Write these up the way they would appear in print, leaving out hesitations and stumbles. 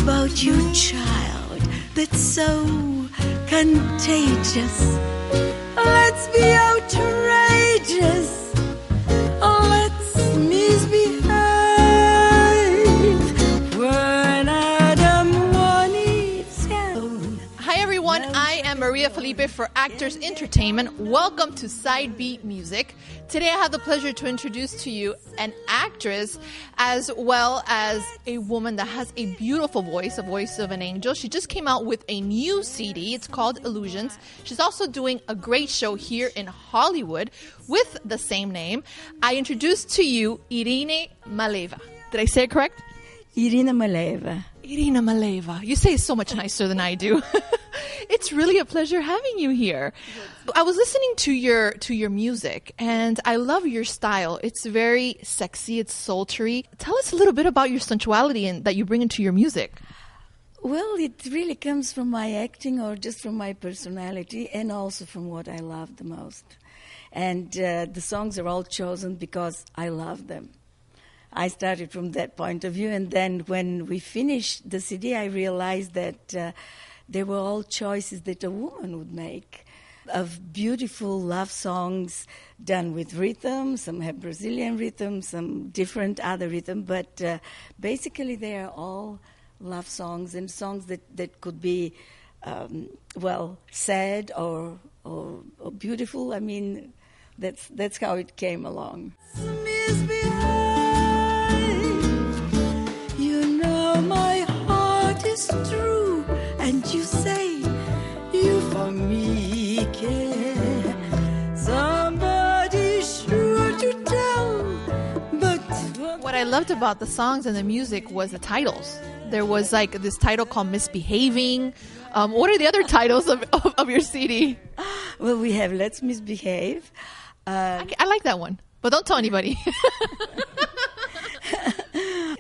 about you, child, that's so contagious. Let's be outrageous. Let's misbehave. When Adam needs help. Hi everyone, I am Maria Felipe for Actors Entertainment. Welcome to Sidebeat Music. Today I have the pleasure to introduce to you an actress as well as a woman that has a beautiful voice, a voice of an angel. She just came out with a new CD. It's called Illusions. She's also doing a great show here in Hollywood with the same name. I introduce to you Irina Maleeva. Did I say it correct? Irina Maleeva. Irina Maleeva. You say it so much nicer than I do. It's really a pleasure having you here. I was listening to your music, and I love your style. It's very sexy. It's sultry. Tell us a little bit about your sensuality and that you bring into your music. Well, it really comes from my acting or just from my personality and also from what I love the most. And the songs are all chosen because I love them. I started from that point of view, and then when we finished the CD, I realized that they were all choices that a woman would make of beautiful love songs done with rhythm. Some have Brazilian rhythm, some different other rhythm, but basically they are all love songs and songs that could be, sad or beautiful. I mean, that's how it came along. You know my heart is true, and you say you for me care. Somebody sure to tell, but What I loved about the songs and the music was the titles. There was like this title called Misbehaving. What are the other titles of your CD? Well, we have Let's Misbehave. I like that one, but don't tell anybody.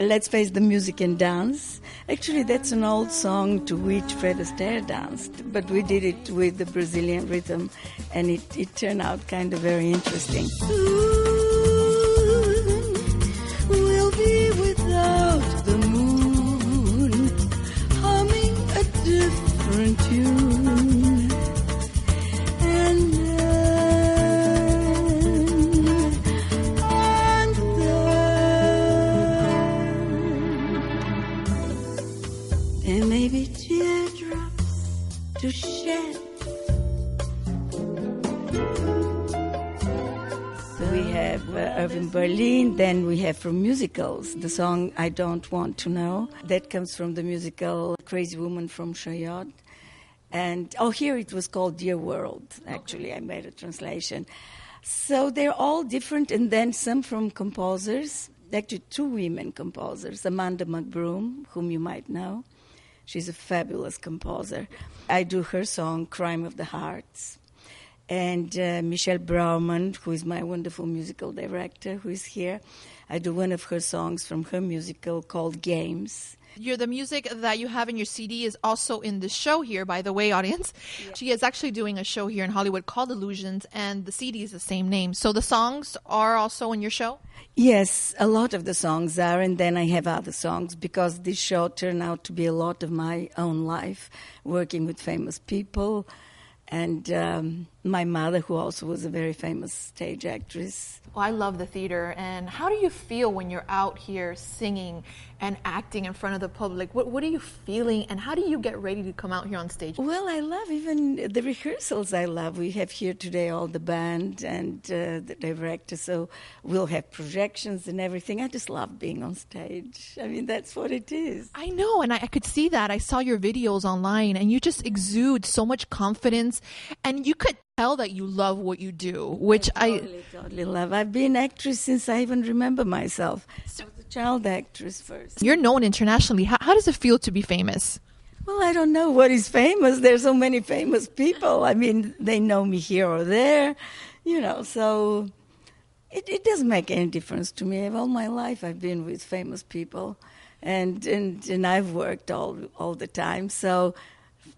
Let's Face the Music and Dance. Actually, that's an old song to which Fred Astaire danced, but we did it with the Brazilian rhythm, and it turned out kind of very interesting. Soon we'll be without the moon, humming a different tune. And there may be teardrops to shed. We have Irving Berlin, then we have from musicals, the song I Don't Want to Know. That comes from the musical Crazy Woman from Chaillot. And, here it was called Dear World, actually. I made a translation. So they're all different, and then some from composers, actually two women composers, Amanda McBroom, whom you might know. She's a fabulous composer. I do her song, Crime of the Hearts. And Michelle Brauman, who is my wonderful musical director, who is here. I do one of her songs from her musical called Games. The music that you have in your CD is also in the show here, by the way, audience. Yeah. She is actually doing a show here in Hollywood called Illusions, and the CD is the same name. So the songs are also in your show? Yes, a lot of the songs are, and then I have other songs because this show turned out to be a lot of my own life, working with famous people, and my mother, who also was a very famous stage actress. Well, I love the theater. And how do you feel when you're out here singing and acting in front of the public? What are you feeling, and how do you get ready to come out here on stage? Well, I love even the rehearsals. I love. We have here today all the band and the director, so we'll have projections and everything. I just love being on stage. I mean, that's what it is. I know, and I could see that. I saw your videos online, and you just exude so much confidence, and you could tell that you love what you do, which I totally love. I've been actress since I even remember myself. I was a child actress first. You're known internationally. How does it feel to be famous? Well, I don't know what is famous. There's so many famous people. I mean, they know me here or there, so it doesn't make any difference to me. All my life I've been with famous people, and I've worked all the time. So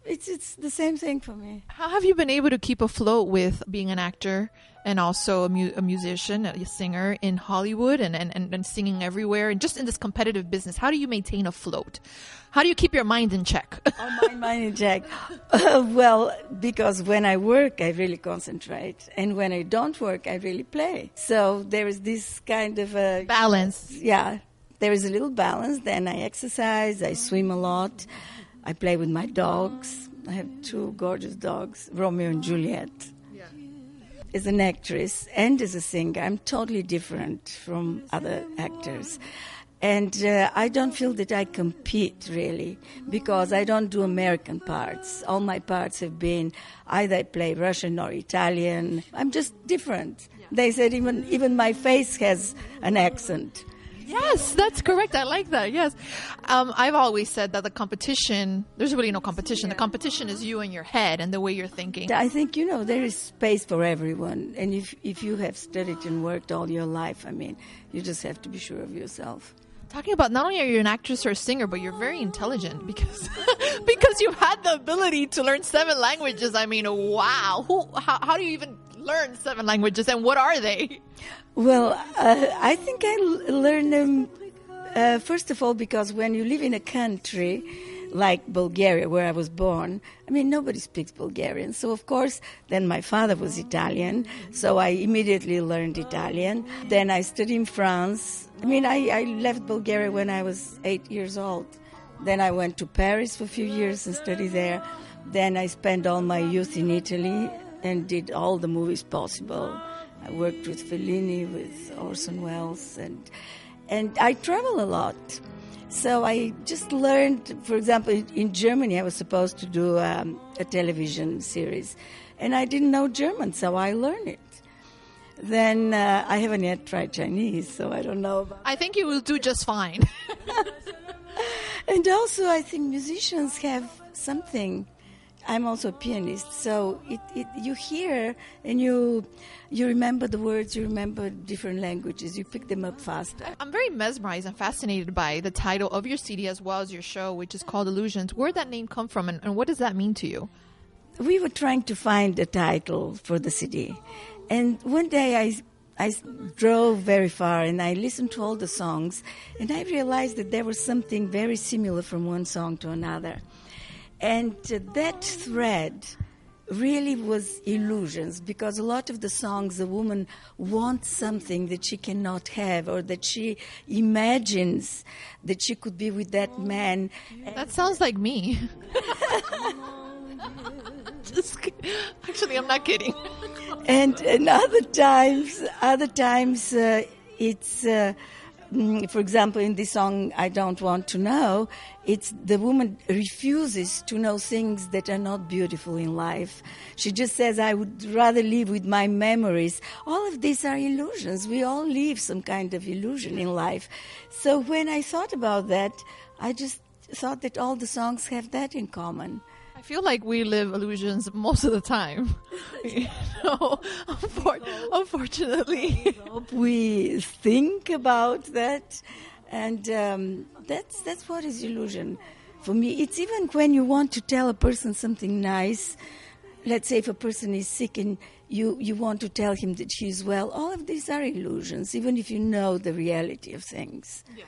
It's the same thing for me. How have you been able to keep afloat with being an actor and also a musician, a singer in Hollywood and singing everywhere and just in this competitive business? How do you maintain afloat? How do you keep your mind in check? Oh, my mind in check. Well, because when I work, I really concentrate. And when I don't work, I really play. So there is this kind of a balance. Yeah, there is a little balance. Then I exercise, I swim a lot. I play with my dogs. I have 2 gorgeous dogs, Romeo and Juliet. Yeah. As an actress and as a singer, I'm totally different from other actors. And I don't feel that I compete, really, because I don't do American parts. All my parts have been either I play Russian or Italian. I'm just different. Yeah. They said even my face has an accent. Yes, that's correct. I like that. Yes. I've always said that the competition, there's really no competition. The competition is you and your head and the way you're thinking. I think, there is space for everyone. And if you have studied and worked all your life, you just have to be sure of yourself. Talking about not only are you an actress or a singer, but you're very intelligent because because you've had the ability to learn 7 languages. Wow. How do you even learn 7 languages and what are they? Well, I think I learned them, first of all, because when you live in a country like Bulgaria, where I was born, nobody speaks Bulgarian. So, of course, then my father was Italian, so I immediately learned Italian. Then I studied in France. I left Bulgaria when I was 8 years old. Then I went to Paris for a few years and studied there. Then I spent all my youth in Italy and did all the movies possible. I worked with Fellini, with Orson Welles, and I travel a lot. So I just learned, for example, in Germany I was supposed to do a television series, and I didn't know German, so I learned it. Then I haven't yet tried Chinese, so I don't know. I think you will do just fine. And also I think musicians have something. I'm also a pianist, so you hear and you remember the words, you remember different languages, you pick them up faster. I'm very mesmerized and fascinated by the title of your CD as well as your show, which is called Illusions. Where did that name come from and what does that mean to you? We were trying to find a title for the CD. And one day I drove very far and I listened to all the songs and I realized that there was something very similar from one song to another. And that thread really was illusions, because a lot of the songs, the woman wants something that she cannot have, or that she imagines that she could be with that man. That sounds like me. Actually, I'm not kidding. And other times it's... for example, in this song, I Don't Want to Know, it's the woman refuses to know things that are not beautiful in life. She just says, I would rather live with my memories. All of these are illusions. We all live some kind of illusion in life. So when I thought about that, I just thought that all the songs have that in common. I feel like we live illusions most of the time. Unfortunately. We think about that, and that's what is illusion. For me, it's even when you want to tell a person something nice. Let's say if a person is sick and you want to tell him that he's well, all of these are illusions, even if you know the reality of things. Yes.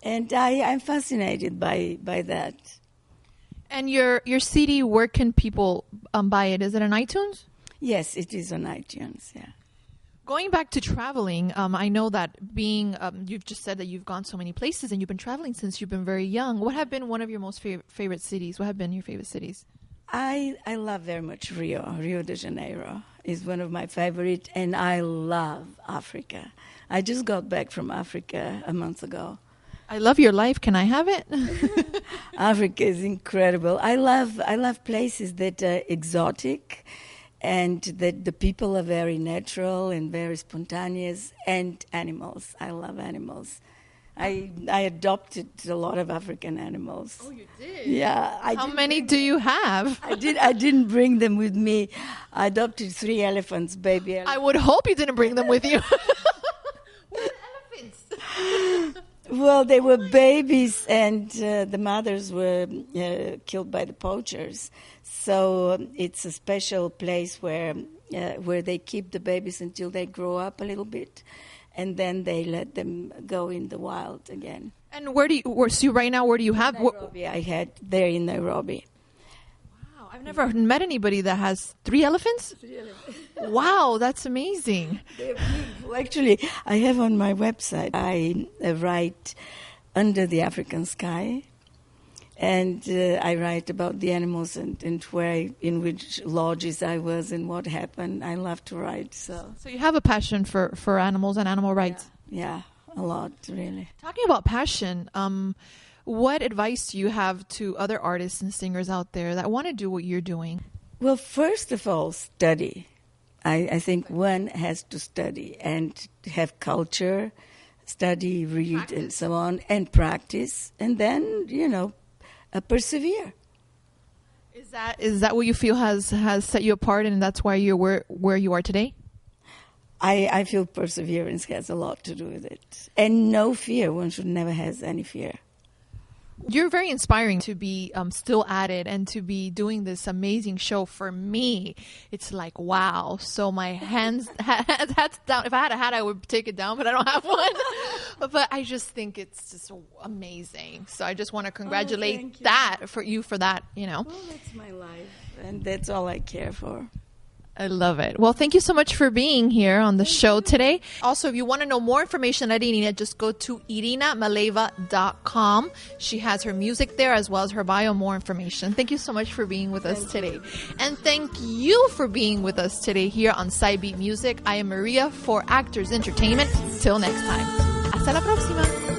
And I'm fascinated by that. And your CD, where can people buy it? Is it on iTunes? Yes, it is on iTunes, yeah. Going back to traveling, I know that you've just said that you've gone so many places and you've been traveling since you've been very young. What have been one of your most favorite cities? What have been your favorite cities? I love very much Rio de Janeiro is one of my favorite, and I love Africa. I just got back from Africa a month ago. I love your life. Can I have it? Africa is incredible. I love places that are exotic, and that the people are very natural and very spontaneous, and animals. I love animals. I adopted a lot of African animals. Oh, you did? Yeah. How many do you have? I didn't bring them with me. I adopted 3 elephants, baby elephants. I would hope you didn't bring them with you. What elephants? Well, they were babies, and the mothers were killed by the poachers. So it's a special place where they keep the babies until they grow up a little bit, and then they let them go in the wild again. And so right now, where do you have? Nairobi, I had there in Nairobi. Wow, I've never met anybody that has 3 elephants. 3 elephants. Wow, that's amazing. They're beautiful. Actually, I have on my website, I write Under the African Sky, and I write about the animals and in which lodges I was and what happened. I love to write. So you have a passion for animals and animal rights. Yeah, a lot, really. Talking about passion, what advice do you have to other artists and singers out there that want to do what you're doing? Well, first of all, study. I think one has to study and have culture, study, read, practice. And so on, and practice, and then, persevere. Is that what you feel has set you apart, and that's why you're where you are today? I feel perseverance has a lot to do with it. And no fear. One should never have any fear. You're very inspiring to be still at it and to be doing this amazing show. For me, it's like, wow. So my hats down. If I had a hat, I would take it down, but I don't have one. But I just think it's just amazing. So I just want to congratulate for that. Well, that's my life, and that's all I care for. I love it. Well, thank you so much for being here on the show today. Also, if you want to know more information on Irina, just go to irinamaleeva.com. She has her music there as well as her bio, more information. Thank you so much for being with us today. And thank you for being with us today here on Sidebeat Music. I am Maria for Actors Entertainment. Till next time. Hasta la próxima.